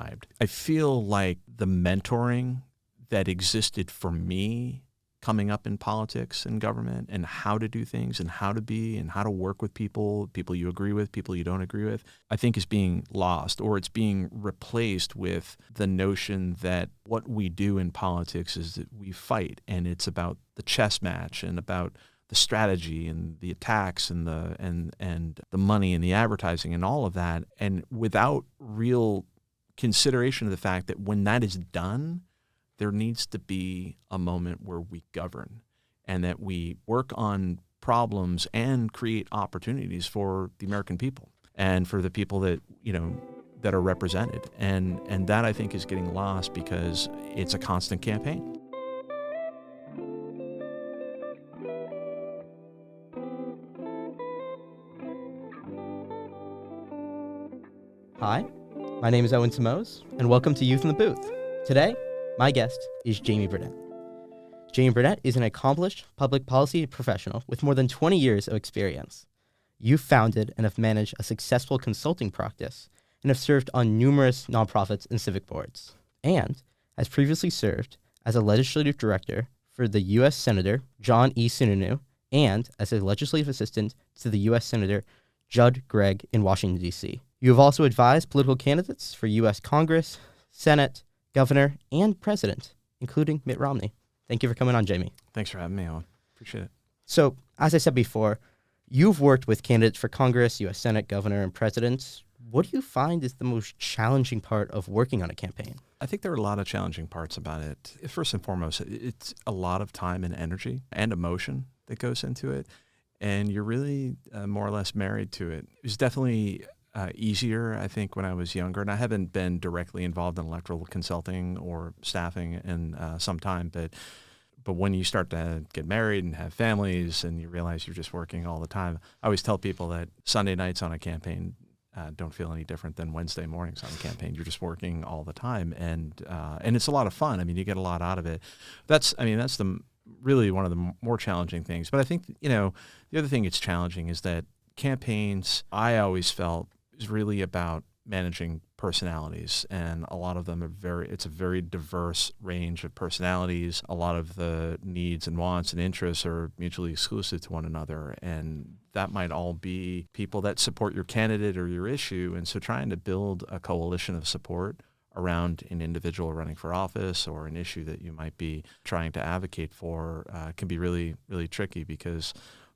described. I feel like the mentoring that existed for me coming up in politics and government and how to do things and how to be and how to work with people you agree with, people you don't agree with, I think is being lost, or it's being replaced with the notion that what we do in politics is that we fight, and it's about the chess match and about the strategy and the attacks and the money and the advertising and all of that, and without real consideration of the fact that when that is done, there needs to be a moment where we govern and that we work on problems and create opportunities for the American people and for the people that, that are represented. And that, I think, is getting lost because it's a constant campaign. Hi, my name is Owen Simoes, and welcome to Youth in the Booth. Today, my guest is Jamie Burnett. Jamie Burnett is an accomplished public policy professional with more than 20 years of experience. You founded and have managed a successful consulting practice and have served on numerous nonprofits and civic boards, and has previously served as a legislative director for the U.S. Senator John E. Sununu and as a legislative assistant to the U.S. Senator Judd Gregg in Washington, D.C. You have also advised political candidates for U.S. Congress, Senate, Governor, and President, including Mitt Romney. Thank you for coming on, Jamie. Thanks for having me on. Appreciate it. So, as I said before, you've worked with candidates for Congress, U.S. Senate, Governor, and President. What do you find is the most challenging part of working on a campaign? I think there are a lot of challenging parts about it. First and foremost, it's a lot of time and energy and emotion that goes into it, and you're really more or less married to it. It was definitely easier, I think, when I was younger, and I haven't been directly involved in electoral consulting or staffing in some time, but when you start to get married and have families and you realize you're just working all the time, I always tell people that Sunday nights on a campaign don't feel any different than Wednesday mornings on a campaign. You're just working all the time, and it's a lot of fun. I mean, you get a lot out of it. That's really one of the more challenging things. But I think, the other thing that's challenging is that campaigns, I always felt, is really about managing personalities, and a lot of them it's a very diverse range of personalities. A lot of the needs and wants and interests are mutually exclusive to one another, and that might all be people that support your candidate or your issue. And so trying to build a coalition of support around an individual running for office or an issue that you might be trying to advocate for can be really, really tricky because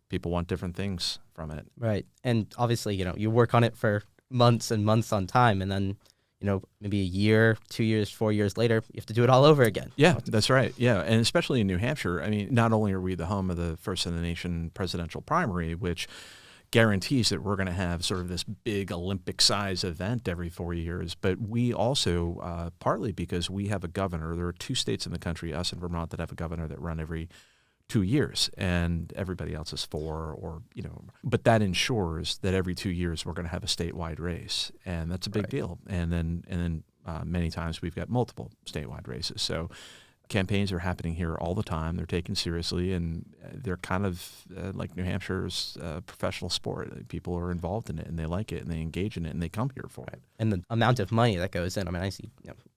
people want different things from it. Right. And obviously, you work on it for months and months on time, and then, maybe a year, 2 years, 4 years later, you have to do it all over again. Yeah, that's right. Yeah. And especially in New Hampshire, I mean, not only are we the home of the first in the nation presidential primary, which guarantees that we're going to have sort of this big Olympic size event every 4 years, but we also, partly because we have a governor, there are 2 states in the country, us and Vermont, that have a governor that run every 2 years, and everybody else is 4, but that ensures that every 2 years we're going to have a statewide race, and that's a big deal. And then many times we've got multiple statewide races. So campaigns are happening here all the time. They're taken seriously, and they're kind of like New Hampshire's professional sport. People are involved in it, and they like it, and they engage in it, and they come here for it. And the amount of money that goes in, I mean, I see,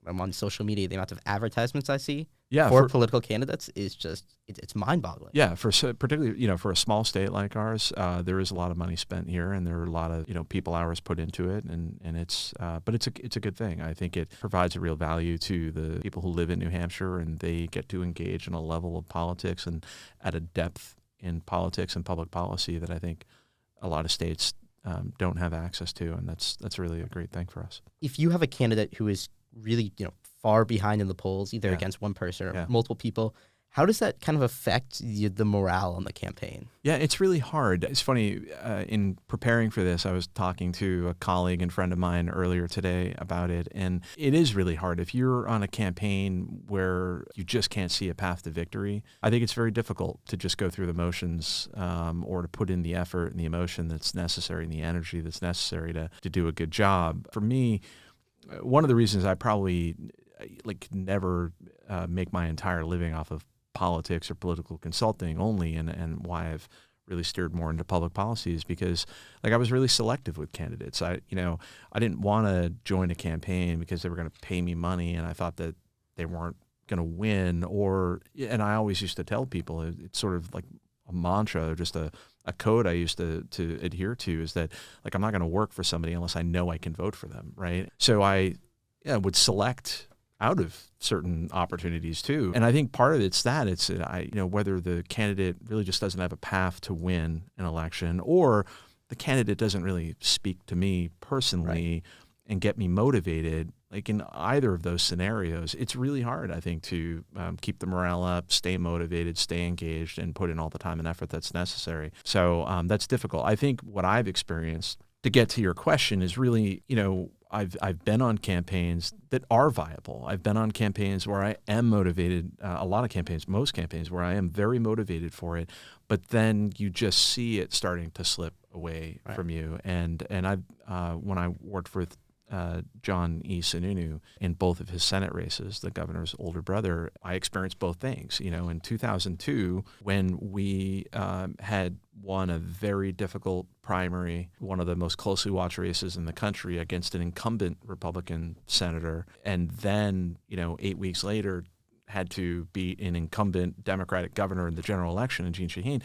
I'm on social media, the amount of advertisements I see for political candidates is just, it's mind-boggling. Yeah, particularly, for a small state like ours, there is a lot of money spent here, and there are a lot of, people hours put into it, and it's, but it's a good thing. I think it provides a real value to the people who live in New Hampshire, and they get to engage in a level of politics and at a depth in politics and public policy that I think a lot of states don't have access to, and that's really a great thing for us. If you have a candidate who is really, far behind in the polls, either against one person or multiple people, how does that kind of affect the morale on the campaign? Yeah, it's really hard. It's funny, in preparing for this, I was talking to a colleague and friend of mine earlier today about it, and it is really hard. If you're on a campaign where you just can't see a path to victory, I think it's very difficult to just go through the motions or to put in the effort and the emotion that's necessary and the energy that's necessary to do a good job. For me, one of the reasons I probably never make my entire living off of politics or political consulting only, and why I've really steered more into public policies because like I was really selective with candidates. I didn't want to join a campaign because they were going to pay me money and I thought that they weren't going to win and I always used to tell people it's sort of like a mantra or just a code I used to adhere to is that like I'm not going to work for somebody unless I know I can vote for them, right? So I would select out of certain opportunities too. And I think part of it's whether the candidate really just doesn't have a path to win an election or the candidate doesn't really speak to me personally and get me motivated. Like in either of those scenarios, it's really hard, I think, to keep the morale up, stay motivated, stay engaged, and put in all the time and effort that's necessary. So that's difficult. I think what I've experienced, to get to your question, is really, I've been on campaigns that are viable. I've been on campaigns where I am motivated, a lot of campaigns, most campaigns where I am very motivated for it, but then you just see it starting to slip away from you. And I've when I worked with John E. Sununu in both of his Senate races, the governor's older brother, I experienced both things. In 2002, when we had won a very difficult primary, one of the most closely watched races in the country against an incumbent Republican senator, and then, 8 weeks later, had to beat an incumbent Democratic governor in the general election, in Jeanne Shaheen.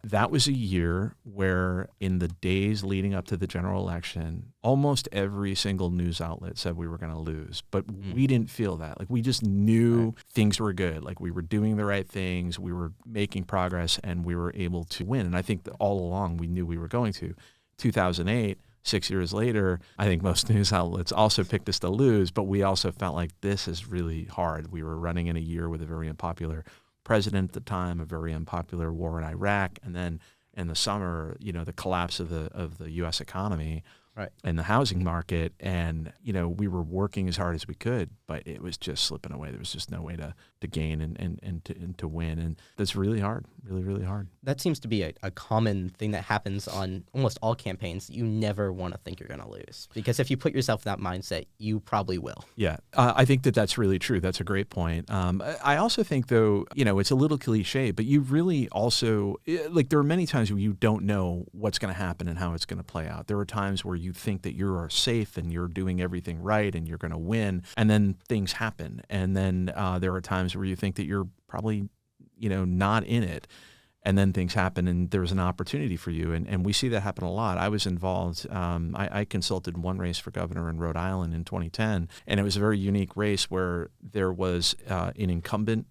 That was a year where in the days leading up to the general election, almost every single news outlet said we were going to lose. But we didn't feel that. Like we just knew things were good. Like we were doing the right things. We were making progress and we were able to win. And I think that all along we knew we were going to. 2008, 6 years later, I think most news outlets also picked us to lose, but we also felt like this is really hard. We were running in a year with a very unpopular president at the time, a very unpopular war in Iraq, and then in the summer, the collapse of the U.S. economy and the housing market, and we were working as hard as we could, but it was just slipping away. There was just no way to gain and to win, and that's really hard, really, really hard. That seems to be a common thing that happens on almost all campaigns. You never want to think you're going to lose, because if you put yourself in that mindset, you probably will. Yeah, I think that's really true. That's a great point. I also think, though, it's a little cliche, but you really also, there are many times where you don't know what's going to happen and how it's going to play out. There are times where you think that you are safe and you're doing everything right and you're going to win, and then things happen. And then there are times where you think that you're probably, not in it, and then things happen and there's an opportunity for you. And we see that happen a lot. I was involved, I consulted one race for governor in Rhode Island in 2010, and it was a very unique race where there was an incumbent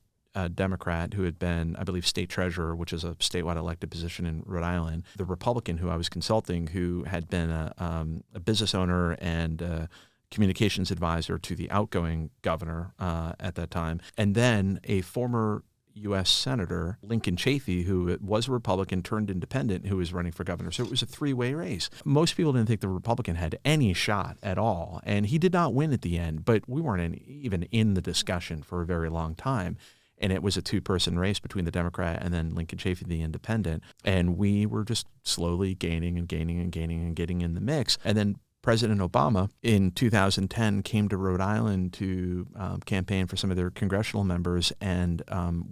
Democrat who had been, I believe, state treasurer, which is a statewide elected position in Rhode Island, the Republican who I was consulting, who had been a business owner and communications advisor to the outgoing governor at that time, and then a former U.S. Senator, Lincoln Chafee, who was a Republican, turned independent, who was running for governor. So it was a three-way race. Most people didn't think the Republican had any shot at all, and he did not win at the end, but we weren't even in the discussion for a very long time. And it was a two-person race between the Democrat and then Lincoln Chafee, the independent. And we were just slowly gaining and gaining and gaining and getting in the mix. And then President Obama in 2010 came to Rhode Island to campaign for some of their congressional members and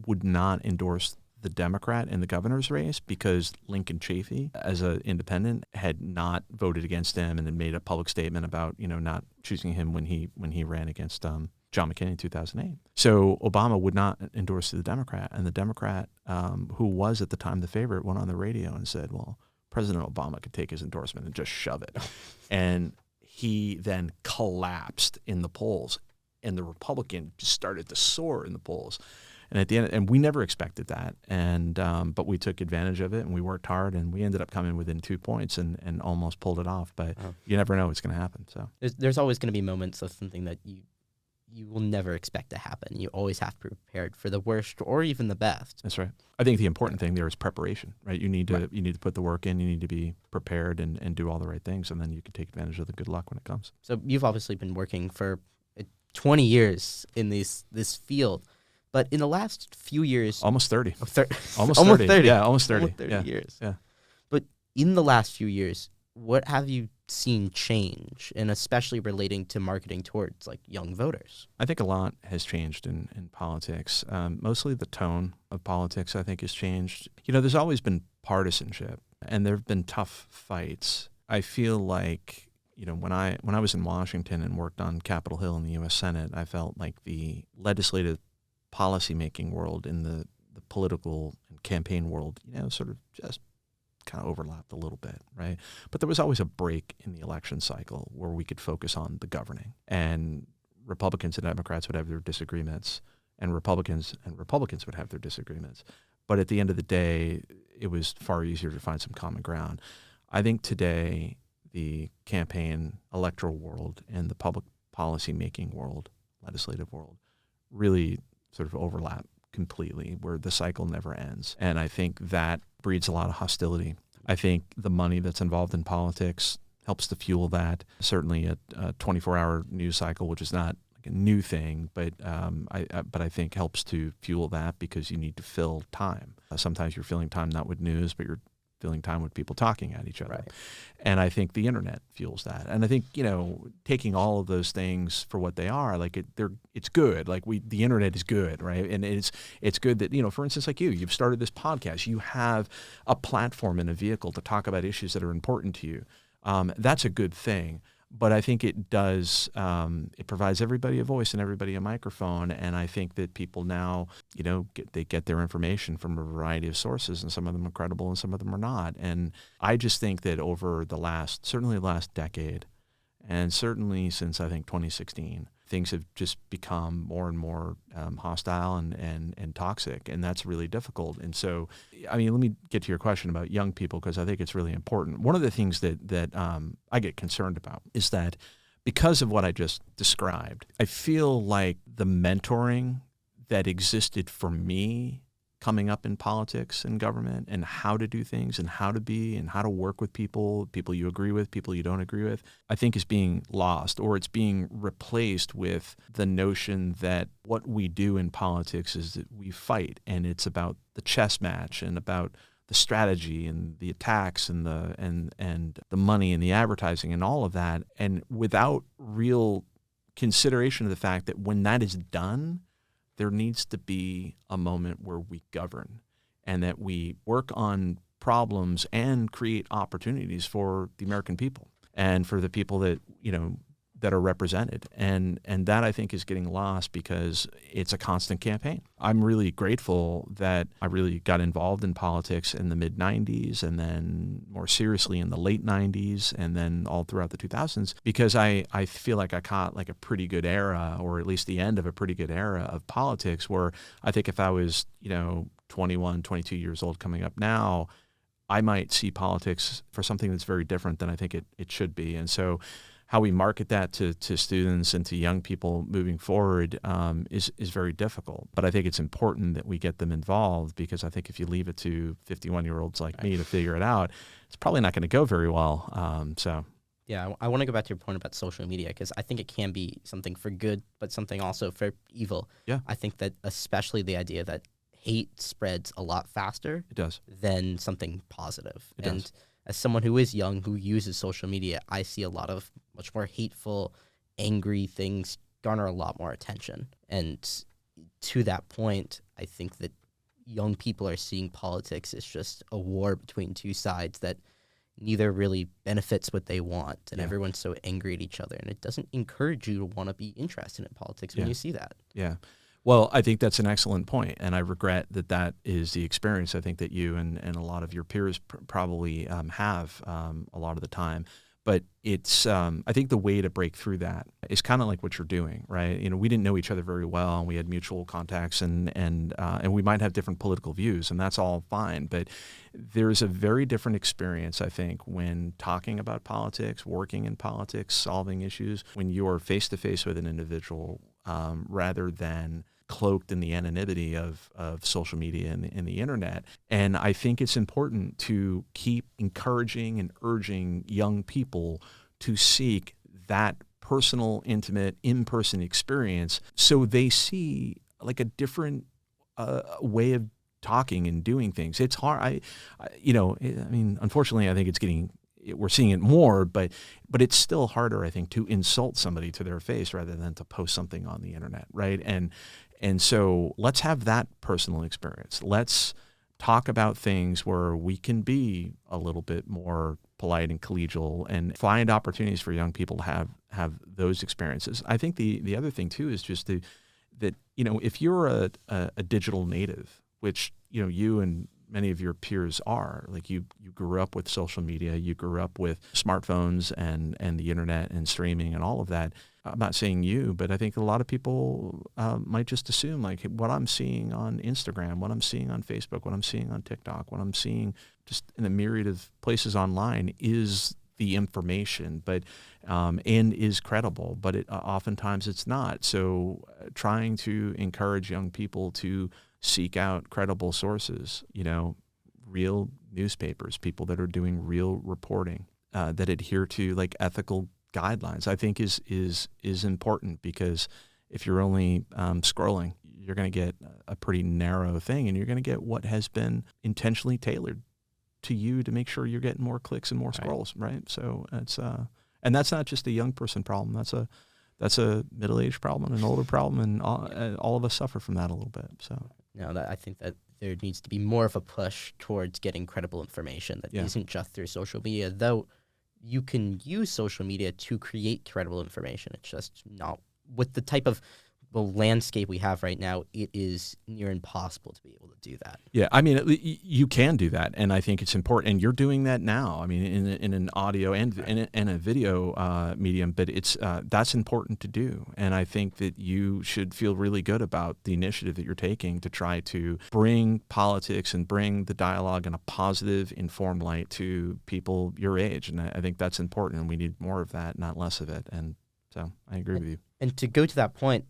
would not endorse the Democrat in the governor's race because Lincoln Chafee, as an independent, had not voted against him and had made a public statement about, not choosing him when he ran against John McCain in 2008. So Obama would not endorse the Democrat, and the Democrat, who was at the time the favorite, went on the radio and said, well, President Obama could take his endorsement and just shove it. And he then collapsed in the polls, and the Republican just started to soar in the polls. And at the end, and we never expected that, and but we took advantage of it, and we worked hard, and we ended up coming within 2 points and almost pulled it off. But you never know what's going to happen. So there's always going to be moments of something that you will never expect to happen. You always have to be prepared for the worst or even the best. That's right. I think the important thing there is preparation, right? You need to put the work in. You need to be prepared and do all the right things, and then you can take advantage of the good luck when it comes. So you've obviously been working for 20 years in this field, but in the last few years... Almost 30. Almost 30. Yeah, almost 30. Almost 30 years. Yeah. But in the last few years, what have you seen change, and especially relating to marketing towards like young voters? I think a lot has changed in politics. Mostly the tone of politics, I think, has changed. There's always been partisanship, and there have been tough fights. I feel like, when I was in Washington and worked on Capitol Hill in the U.S. Senate, I felt like the legislative policymaking world and the political and campaign world, sort of just kind of overlapped a little bit, right? But there was always a break in the election cycle where we could focus on the governing, and Republicans and Democrats would have their disagreements, and Republicans would have their disagreements. But at the end of the day, it was far easier to find some common ground. I think today the campaign electoral world and the public policy making world, legislative world, really sort of overlap completely, where the cycle never ends. And I think that breeds a lot of hostility. I think the money that's involved in politics helps to fuel that. Certainly a 24-hour news cycle, which is not like a new thing, but I think helps to fuel that, because you need to fill time. Sometimes you're filling time not with news, but you're filling time with people talking at each other. Right. And I think the internet fuels that. And I think, taking all of those things for what they are, like it's good. Like the internet is good, right? And it's good that, for instance, like you've started this podcast. You have a platform and a vehicle to talk about issues that are important to you. That's a good thing. But I think it does, it provides everybody a voice and everybody a microphone. And I think that people now, they get their information from a variety of sources, and some of them are credible and some of them are not. And I just think that over certainly the last decade, and certainly since I think 2016, things have just become more and more hostile and toxic, and that's really difficult. And so, let me get to your question about young people, because I think it's really important. One of the things that I get concerned about is that because of what I just described, I feel like the mentoring that existed for me coming up in politics and government, and how to do things and how to be and how to work with people you agree with, people you don't agree with, I think is being lost, or it's being replaced with the notion that what we do in politics is that we fight, and it's about the chess match and about the strategy and the attacks and the money and the advertising and all of that, and without real consideration of the fact that when that is done, there needs to be a moment where we govern, and that we work on problems and create opportunities for the American people and for the people that, that are represented. And that, I think, is getting lost because it's a constant campaign. I'm really grateful that I really got involved in politics in the mid-90s, and then more seriously in the late 90s, and then all throughout the 2000s, because I feel like I caught like a pretty good era, or at least the end of a pretty good era of politics, where I think if I was, 21, 22 years old coming up now, I might see politics for something that's very different than I think it should be. And so how we market that to students and to young people moving forward is very difficult. But I think it's important that we get them involved, because I think if you leave it to 51-year-olds like me to figure it out, it's probably not going to go very well. Yeah, I want to go back to your point about social media, because I think it can be something for good, but something also for evil. Yeah. I think that especially the idea that hate spreads a lot faster than something positive. It and does. As someone who is young, who uses social media, I see a lot of much more hateful, angry things garner a lot more attention. And to that point, I think that young people are seeing politics as just a war between two sides that neither really benefits what they want, and everyone's so angry at each other, and it doesn't encourage you to want to be interested in politics when you see that. Yeah. Well, I think that's an excellent point, and I regret that is the experience I think that you and a lot of your peers probably have a lot of the time. But it's I think the way to break through that is kind of like what you're doing, right? We didn't know each other very well, and we had mutual contacts, and we might have different political views, and that's all fine. But there's a very different experience, I think, when talking about politics, working in politics, solving issues, when you're face to face with an individual, rather than cloaked in the anonymity of social media and the internet. And I think it's important to keep encouraging and urging young people to seek that personal, intimate, in-person experience, so they see like a different way of talking and doing things. It's hard. Unfortunately, I think it's getting we're seeing it more, but it's still harder, I think, to insult somebody to their face rather than to post something on the internet, right? And so let's have that personal experience. Let's talk about things where we can be a little bit more polite and collegial and find opportunities for young people to have those experiences. I think the other thing too is just that if you're a digital native, which you and many of your peers are, like you grew up with social media, you grew up with smartphones and the internet and streaming and all of that. I'm not saying you, but I think a lot of people might just assume like what I'm seeing on Instagram, what I'm seeing on Facebook, what I'm seeing on TikTok, what I'm seeing just in a myriad of places online is the information, but and is credible, but oftentimes it's not. So trying to encourage young people to seek out credible sources, real newspapers, people that are doing real reporting, that adhere to like ethical guidelines, I think is important, because if you're only scrolling, you're going to get a pretty narrow thing, and you're going to get what has been intentionally tailored to you to make sure you're getting more clicks and more scrolls, right? So it's and that's not just a young person problem. That's a middle-aged problem and an older problem, and all of us suffer from that a little bit. So I think that there needs to be more of a push towards getting credible information that isn't just through social media, though. You can use social media to create credible information. It's just not with the type of landscape we have right now. It is near impossible to be able to do that. Yeah, I mean, you can do that, and I think it's important. And you're doing that now. I mean, in an audio and in a video medium, but it's that's important to do. And I think that you should feel really good about the initiative that you're taking to try to bring politics and bring the dialogue in a positive, informed light to people your age. And I think that's important, and we need more of that, not less of it. And so I agree with you. And to go to that point,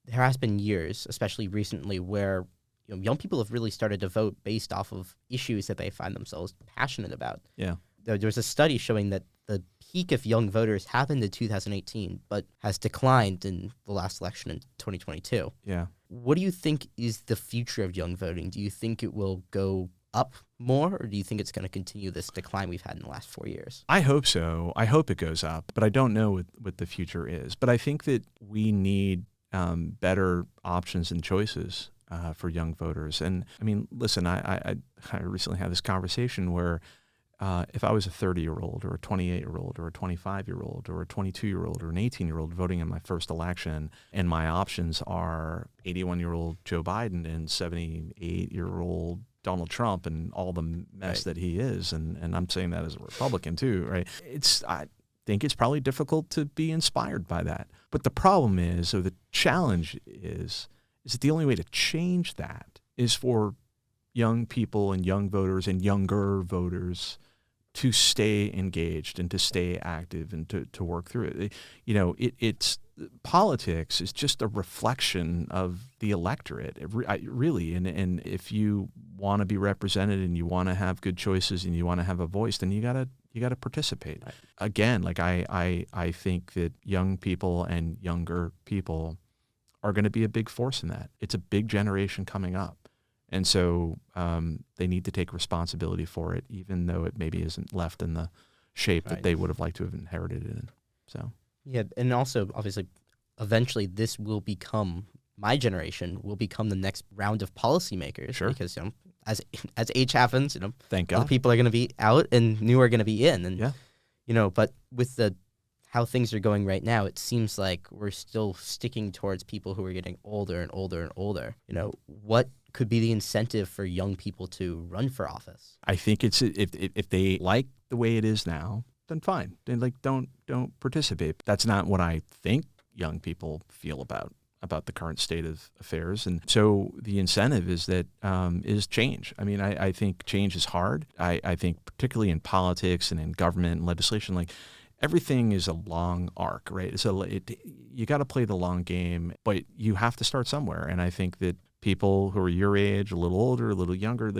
there has been years, especially recently, where young people have really started to vote based off of issues that they find themselves passionate about. Yeah. There was a study showing that the peak of young voters happened in 2018, but has declined in the last election in 2022. Yeah. What do you think is the future of young voting? Do you think it will go up more, or do you think it's going to continue this decline we've had in the last 4 years? I hope so. I hope it goes up, but I don't know what the future is. But I think that we need better options and choices for young voters. And I mean, listen, I recently had this conversation where if I was a 30-year-old or a 28-year-old or a 25-year-old or a 22-year-old or an 18-year-old voting in my first election, and my options are 81-year-old Joe Biden and 78-year-old Donald Trump and all the mess that he is, and I'm saying that as a Republican too, right? I think it's probably difficult to be inspired by that. But the problem is, or the challenge is that the only way to change that is for young people and young voters and younger voters to stay engaged and to stay active and to work through it. It's politics is just a reflection of the electorate, really. And if you want to be represented and you want to have good choices and you want to have a voice, then you gotta participate. Right. Again, like I think that young people and younger people are going to be a big force in that. It's a big generation coming up. And so they need to take responsibility for it, even though it maybe isn't left in the shape that they would have liked to have inherited it in. So yeah, and also obviously, eventually this will become, my generation will become the next round of policymakers. Sure. Because as age happens, thank God, other people are going to be out and new are going to be in, and but with how things are going right now, it seems like we're still sticking towards people who are getting older and older and older. What could be the incentive for young people to run for office? I think it's if they like the way it is now, then fine. Then don't participate. That's not what I think young people feel about the current state of affairs. And so the incentive is that is change. I mean, I think change is hard. I think particularly in politics and in government and legislation, like everything is a long arc, right? So you got to play the long game, but you have to start somewhere. And I think that people who are your age, a little older, a little younger,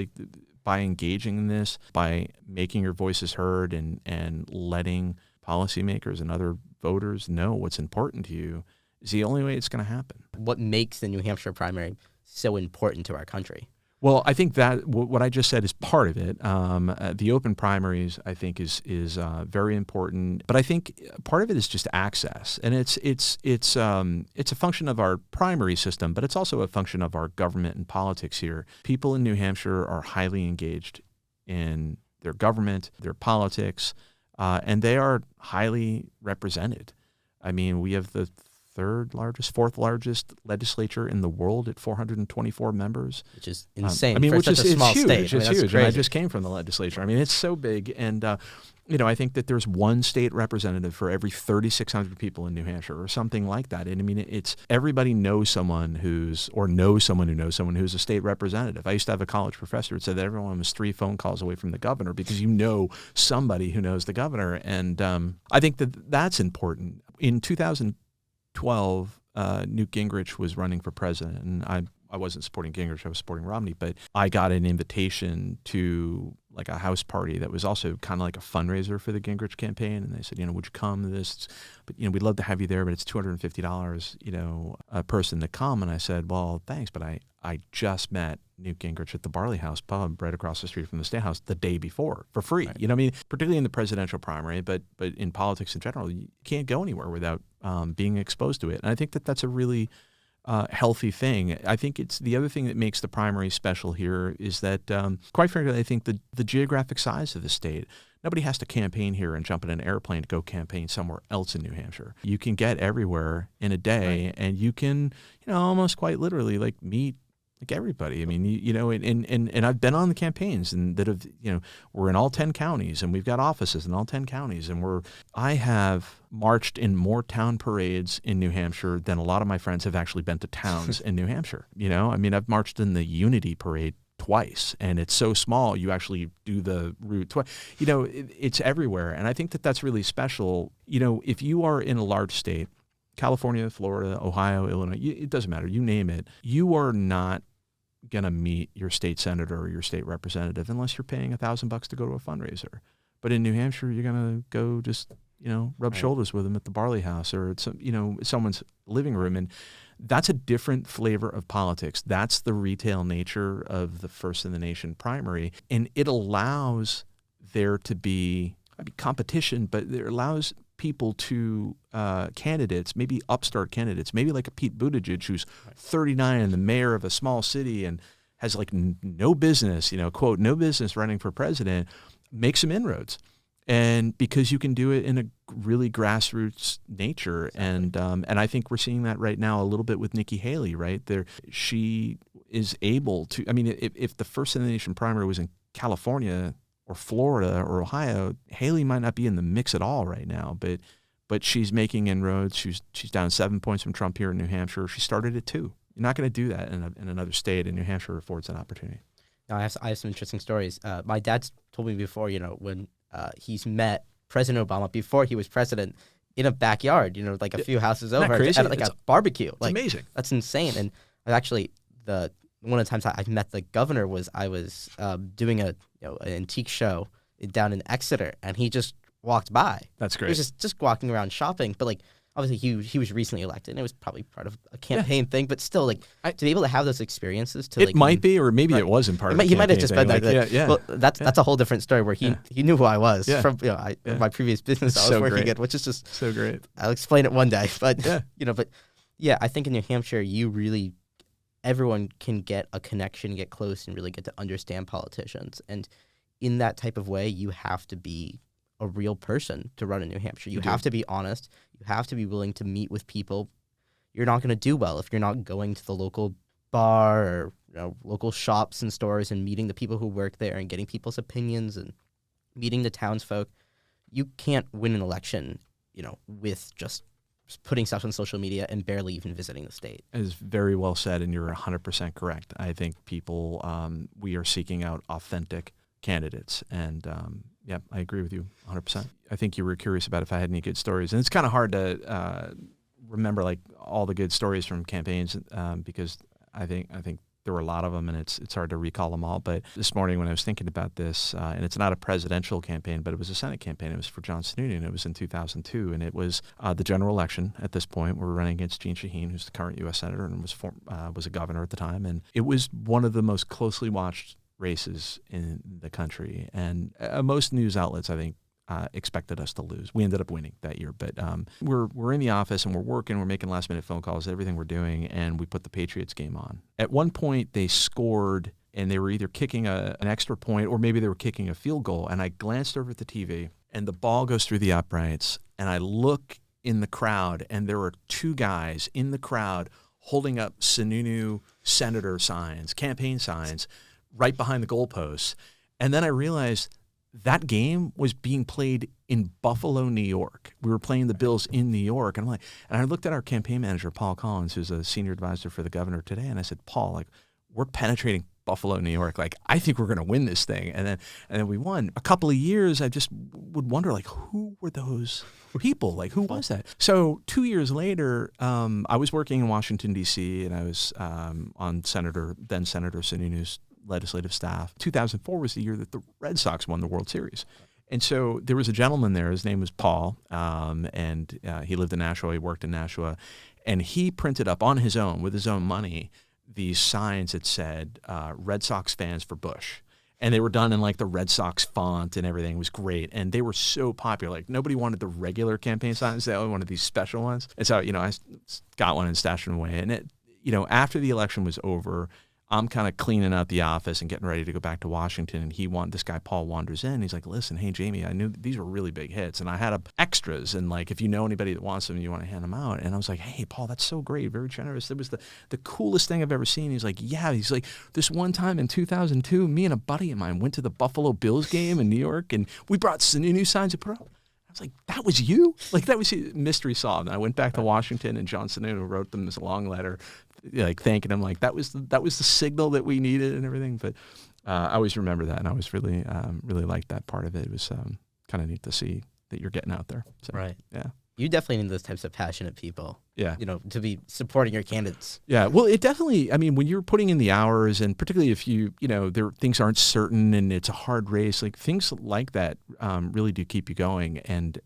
by engaging in this, by making your voices heard and letting policymakers and other voters know what's important to you is the only way it's going to happen. What makes the New Hampshire primary so important to our country? Well, I think that what I just said is part of it. The open primaries, I think, is very important. But I think part of it is just access, and it's a function of our primary system, but it's also a function of our government and politics here. People in New Hampshire are highly engaged in their government, their politics, and they are highly represented. I mean, we have the fourth largest legislature in the world at 424 members. Which is insane. Which is a small huge. State. It's huge. Crazy. And I just came from the legislature. I mean, it's so big. And, I think that there's one state representative for every 3,600 people in New Hampshire or something like that. And I mean, it's everybody knows someone who knows someone who's a state representative. I used to have a college professor who said that everyone was 3 phone calls away from the governor because you know somebody who knows the governor. And I think that that's important. In 2012, Newt Gingrich was running for president, and I wasn't supporting Gingrich, I was supporting Romney, but I got an invitation to like a house party that was also kind of like a fundraiser for the Gingrich campaign, and they said, would you come to this? But, we'd love to have you there, but it's $250, a person to come. And I said, well, thanks, but I just met Newt Gingrich at the Barley House pub right across the street from the State House the day before for free. Right. Particularly in the presidential primary, but in politics in general, you can't go anywhere without being exposed to it. And I think that that's a really healthy thing. I think it's the other thing that makes the primary special here is that, quite frankly, I think the geographic size of the state. Nobody has to campaign here and jump in an airplane to go campaign somewhere else in New Hampshire. You can get everywhere in a day, right. And you can, almost quite literally like meet like everybody. I mean, and I've been on the campaigns and that have, we're in all 10 counties and we've got offices in all 10 counties. And I have marched in more town parades in New Hampshire than a lot of my friends have actually been to towns in New Hampshire. I've marched in the Unity Parade twice, and it's so small you actually do the route twice. It's everywhere. And I think that that's really special. If you are in a large state, California, Florida, Ohio, Illinois, it doesn't matter, you name it, you are not going to meet your state senator or your state representative unless you're paying $1,000 to go to a fundraiser. But in New Hampshire, you're going to go just, rub right. shoulders with them at the Barley House or at someone's living room. And that's a different flavor of politics. That's the retail nature of the First in the Nation primary. And it allows there to be competition, but it allows people to candidates, maybe upstart candidates, maybe like a Pete Buttigieg who's 39 and the mayor of a small city and has like no business, quote, no business running for president, make some inroads. And because you can do it in a really grassroots nature. Exactly. And I think we're seeing that right now a little bit with Nikki Haley, right? She is able to, if the First in the Nation primary was in California or Florida or Ohio, Haley might not be in the mix at all right now, but she's making inroads. She's down 7 points from Trump here in New Hampshire. She started at 2. You're not going to do that in another state, and New Hampshire affords an opportunity. No, I have some interesting stories. My dad's told me before, when he's met President Obama before he was president in a backyard, like a few houses over at a barbecue. It's amazing. That's insane. And I actually one of the times I met the governor was I was doing an antique show down in Exeter, and he just walked by. That's great. He was just walking around shopping, but obviously he was recently elected, and it was probably part of a campaign thing. But still, to be able to have those experiences, it might be, or maybe it wasn't part of the campaign. He might have just been there. Yeah. Well, that's a whole different story where he knew who I was from my previous business I was working at, which is just so great. I'll explain it one day, but I think in New Hampshire everyone can get a connection, get close, and really get to understand politicians. And in that type of way, you have to be a real person to run in New Hampshire. You have to be honest. You have to be willing to meet with people. You're not going to do well if you're not going to the local bar or local shops and stores and meeting the people who work there and getting people's opinions and meeting the townsfolk. You can't win an election, with just putting stuff on social media and barely even visiting the state. It is very well said, and you're 100% correct. I think people, we are seeking out authentic candidates, and I agree with you 100%. I think you were curious about if I had any good stories, and it's kind of hard to remember like all the good stories from campaigns because I think there were a lot of them, and it's hard to recall them all. But this morning when I was thinking about this, and it's not a presidential campaign, but it was a Senate campaign. It was for John Sununu, and it was in 2002, and it was the general election at this point. We were running against Jeanne Shaheen, who's the current U.S. Senator and was a governor at the time. And it was one of the most closely watched races in the country. And most news outlets, I think, expected us to lose. We ended up winning that year, but we're in the office and we're working, we're making last minute phone calls, everything we're doing, and we put the Patriots game on. At one point they scored and they were either kicking an extra point or maybe they were kicking a field goal, and I glanced over at the TV and the ball goes through the uprights, and I look in the crowd and there were two guys in the crowd holding up Sununu senator signs, campaign signs, right behind the goalposts. And then I realized that game was being played in Buffalo, New York. We were playing the Bills in New York. And I looked at our campaign manager, Paul Collins, who's a senior advisor for the governor today. And I said, Paul, like, we're penetrating Buffalo, New York. Like, I think we're going to win this thing. And then we won. A couple of years, I just would wonder, like, who were those people? Like, who was that? So 2 years later, I was working in Washington, D.C., and I was on then Senator Sununu's legislative staff. 2004 was the year that the Red Sox won the World Series. And so there was a gentleman there, his name was Paul, and he lived in Nashua, he worked in Nashua, and he printed up on his own, with his own money, these signs that said, Red Sox fans for Bush. And they were done in like the Red Sox font and everything. It was great. And they were so popular. Like, nobody wanted the regular campaign signs. They only wanted these special ones. And so, I got one and stashed them away. And after the election was over, I'm kind of cleaning out the office and getting ready to go back to Washington. And this guy, Paul, wanders in. He's like, listen, hey, Jamie, I knew these were really big hits. And I had extras. And like, if you know anybody that wants them, you want to hand them out. And I was like, hey, Paul, that's so great. Very generous. It was the coolest thing I've ever seen. He's like, yeah. He's like, this one time in 2002, me and a buddy of mine went to the Buffalo Bills game in New York. And we brought Sununu signs to put up. I was like, that was you? Like, that was mystery solved. And I went back to Washington, and John Sununu wrote them this long letter, like thanking him, like that was the signal that we needed and everything. But I always remember that, and I was really liked that part of it. It was kind of neat to see that you're getting out there. So, right. Yeah. You definitely need those types of passionate people. Yeah. To be supporting your candidates. Yeah. Well, it definitely, I mean, when you're putting in the hours, and particularly if things aren't certain and it's a hard race, like things like that really do keep you going. And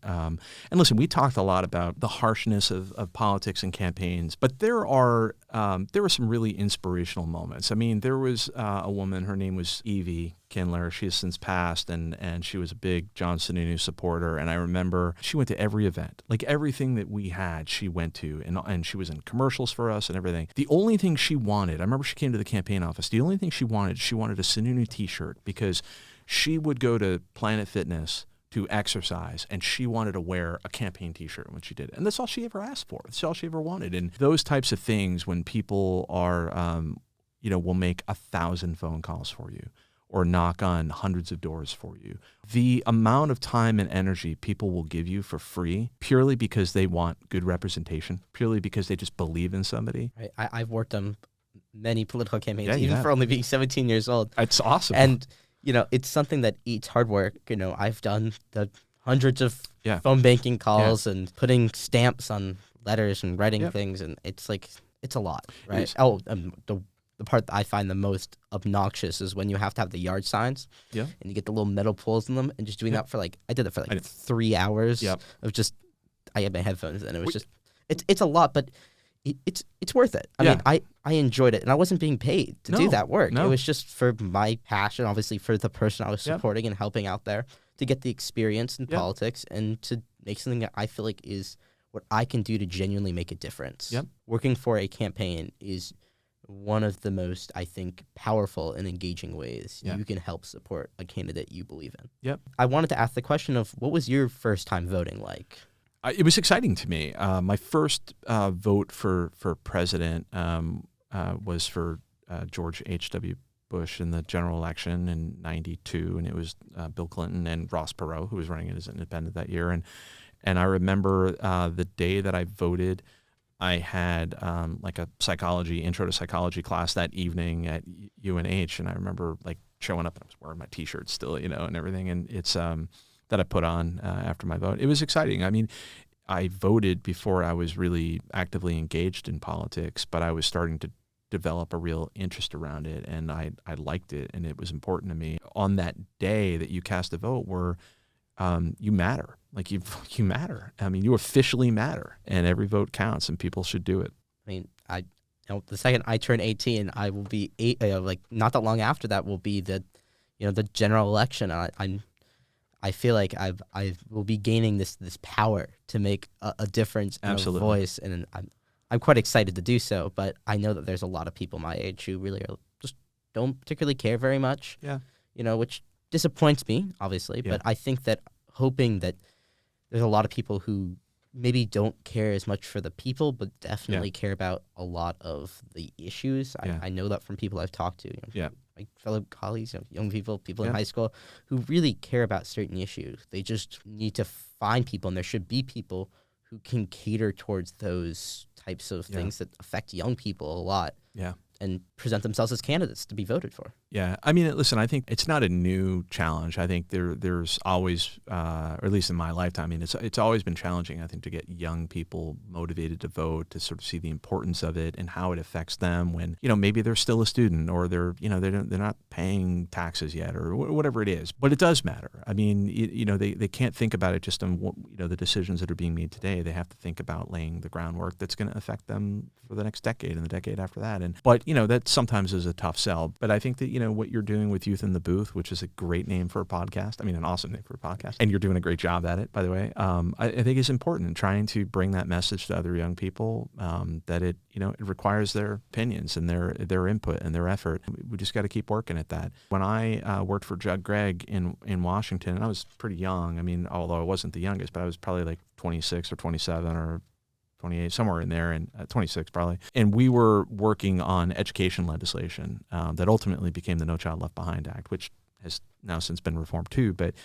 listen, we talked a lot about the harshness of politics and campaigns, but there were some really inspirational moments. I mean, there was a woman, her name was Evie Kindler. She has since passed, and she was a big John Sununu supporter. And I remember she went to every event, like everything that we had, she went to, and she was in commercials for us and everything. The only thing she wanted, I remember she came to the campaign office, the only thing she wanted a Sununu t-shirt, because she would go to Planet Fitness to exercise, and she wanted to wear a campaign t-shirt when she did it. And that's all she ever asked for. That's all she ever wanted. And those types of things, when people are, will make 1,000 phone calls for you, or knock on hundreds of doors for you. The amount of time and energy people will give you for free, purely because they want good representation, purely because they just believe in somebody. Right. I've worked on many political campaigns, even for only being 17 years old. It's awesome. And, it's something that eats hard work. I've done the hundreds of phone banking calls and putting stamps on letters and writing things, and it's like, it's a lot, right? The part that I find the most obnoxious is when you have to have the yard signs, and you get the little metal poles in them, and just doing that for I did it for 3 hours of just, I had my headphones in, and it was just, it's a lot, but it's worth it. I mean, I enjoyed it, and I wasn't being paid to do that work. It was just for my passion, obviously for the person I was supporting and helping out there, to get the experience in politics and to make something that I feel like is what I can do to genuinely make a difference. Working for a campaign is one of the most, I think, powerful and engaging ways you can help support a candidate you believe in. I wanted to ask the question of, what was your first time voting like? It was exciting to me. My first vote for president was for George H.W. Bush in the general election in '92, and it was Bill Clinton and Ross Perot, who was running as an independent that year. And I remember the day that I voted, I had like a intro to psychology class that evening at UNH, and I remember like showing up, and I was wearing my T-shirt still, and everything, and it's that I put on after my vote. It was exciting. I mean, I voted before I was really actively engaged in politics, but I was starting to develop a real interest around it, and I liked it, and it was important to me. On that day that you cast a vote, where you matter, like you matter. I mean, you officially matter, and every vote counts, and people should do it. I mean, the second I turn 18, I will be like not that long after that will be the general election. I feel like I will be gaining this power to make a difference and a voice, and I'm quite excited to do so. But I know that there's a lot of people my age who really just don't particularly care very much. Yeah, which disappoints me, obviously. Yeah. But I think that hoping that there's a lot of people who maybe don't care as much for the people, but definitely care about a lot of the issues. I know that from people I've talked to. My fellow colleagues, young people in high school who really care about certain issues. They just need to find people, and there should be people who can cater towards those types of things that affect young people a lot. Yeah. And present themselves as candidates to be voted for. Yeah. I mean, listen, I think it's not a new challenge. I think there's always, or at least in my lifetime, I mean, it's always been challenging, I think, to get young people motivated to vote, to sort of see the importance of it and how it affects them when, maybe they're still a student, or they're not paying taxes yet, or whatever it is. But it does matter. I mean, they can't think about it just on the decisions that are being made today. They have to think about laying the groundwork that's going to affect them for the next decade and the decade after that. But that sometimes is a tough sell. But I think that, what you're doing with Youth in the Booth, which is a great name for a podcast, an awesome name for a podcast, and you're doing a great job at it, by the way, I think is important in trying to bring that message to other young people, that it requires their opinions and their input and their effort. We just got to keep working at that. When I worked for Judd Gregg in Washington, and I was pretty young, although I wasn't the youngest, but I was probably like 26 or 27 or 28, somewhere in there, and 26 probably. And we were working on education legislation that ultimately became the No Child Left Behind Act, which has now since been reformed too. But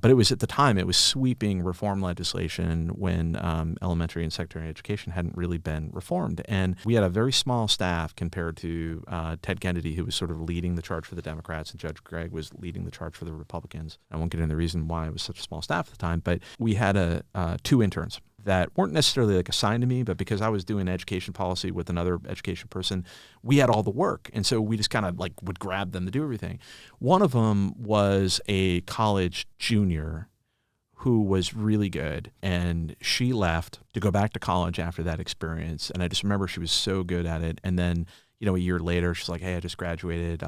it was, at the time, it was sweeping reform legislation when elementary and secondary education hadn't really been reformed. And we had a very small staff compared to Ted Kennedy, who was sort of leading the charge for the Democrats, and Judd Gregg was leading the charge for the Republicans. I won't get into the reason why it was such a small staff at the time, but we had two interns that weren't necessarily like assigned to me, but because I was doing education policy with another education person, we had all the work. And so we just kind of like would grab them to do everything. One of them was a college junior who was really good, and she left to go back to college after that experience. And I just remember she was so good at it. And then, a year later, she's like, "Hey, I just graduated.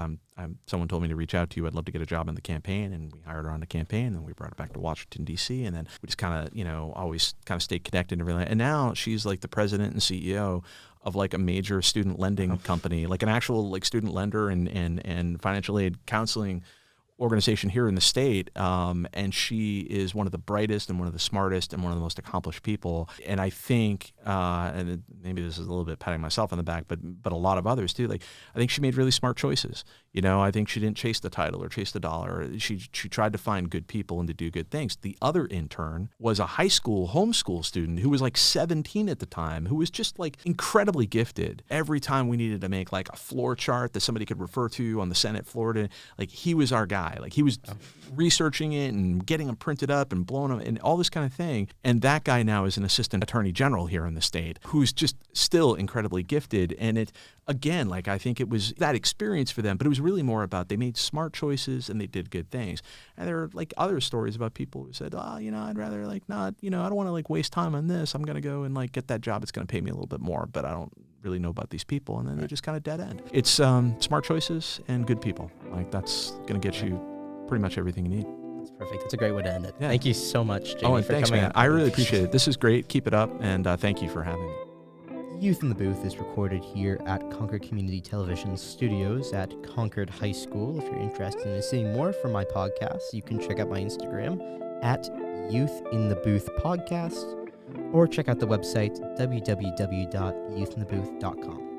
Someone told me to reach out to you. I'd love to get a job in the campaign." And we hired her on the campaign, and we brought her back to Washington, D.C. And then we just kind of, always kind of stayed connected and everything. And now she's like the president and CEO of like a major student lending company, like an actual like student lender and financial aid counseling organization here in the state, and she is one of the brightest and one of the smartest and one of the most accomplished people. And I think, and maybe this is a little bit patting myself on the back, but a lot of others too. Like, I think she made really smart choices. I think she didn't chase the title or chase the dollar. She tried to find good people and to do good things. The other intern was a high school homeschool student who was like 17 at the time, who was just like incredibly gifted. Every time we needed to make like a floor chart that somebody could refer to on the Senate floor, like he was our guy. Like he was researching it and getting them printed up and blowing them and all this kind of thing. And that guy now is an assistant attorney general here in the state who's just still incredibly gifted. And it, again, like I think it was that experience for them, but it was really more about they made smart choices and they did good things. And there are like other stories about people who said, I'd rather like not, I don't want to like waste time on this. I'm going to go and like get that job. It's going to pay me a little bit more, but I don't really know about these people. And then they just kind of dead end. It's smart choices and good people. Like that's going to get you pretty much everything you need. That's perfect. That's a great way to end it. Yeah. Thank you so much, Jamie, and for thanks, coming man. I really appreciate it. This is great. Keep it up. And thank you for having me. Youth in the Booth is recorded here at Concord Community Television Studios at Concord High School. If you're interested in seeing more from my podcast, you can check out my Instagram at Youth in the Booth Podcast, or check out the website www.youthinthebooth.com.